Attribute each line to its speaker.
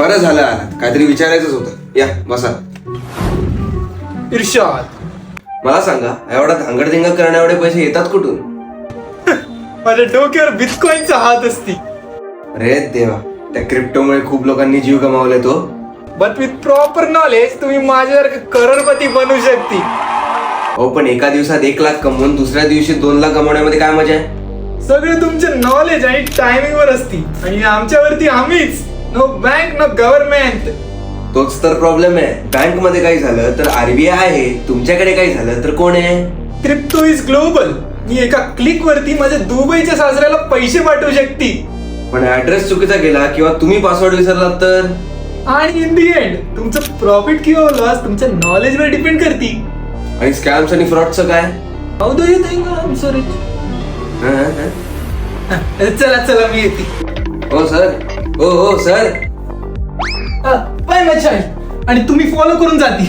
Speaker 1: बरं झालं आलात, काहीतरी विचारायचंच होतं. या बसा.
Speaker 2: इर्षाद,
Speaker 1: मला सांगा, एवढा धांगडधिंगा करण्या एवढे पैसे येतात कुठून?
Speaker 2: माझ्या डोक्यावर बिटकॉइनचा हात असती.
Speaker 1: अरे देवा, त्या क्रिप्टोमुळे खूप लोकांनी जीव गमावले तो.
Speaker 2: बट विथ प्रॉपर नॉलेज तुम्ही माझ्यासारखं करोडपती बनू शकती.
Speaker 1: हो, पण एका दिवसात 1 लाख कमवून दुसऱ्या दिवशी 2 लाख कमवण्यामध्ये काय मजा आहे?
Speaker 2: सगळं तुमचे नॉलेज आणि टायमिंग वर असती, आणि आमच्यावरती आम्हीच. No bank, no government.
Speaker 1: तोच तर प्रॉब्लेम आहे. बँक मध्ये काही झालं तर आरबीआय आहे, तुमच्याकडे काही झालं तर कोण आहे?
Speaker 2: Crypto is global. मी एका क्लिक वरती माझ्या दुबईच्या सासऱ्याला पैसे पाठवू शकते.
Speaker 1: पण ऍड्रेस चुकीचा गेला किंवा तुम्ही पासवर्ड विसरलात तर?
Speaker 2: आणि इन दी एंड तुमचं प्रॉफिट किंवा लॉस तुमच्या नॉलेज वर डिपेंड करते.
Speaker 1: आणि स्कॅम्स आणि फ्रॉडचं काय?
Speaker 2: How do you think I am sorry? चला चला, मी येते.
Speaker 1: हो सर. हो सर.
Speaker 2: बाय माय चाइल्ड. आणि तुम्ही फॉलो करून जाते.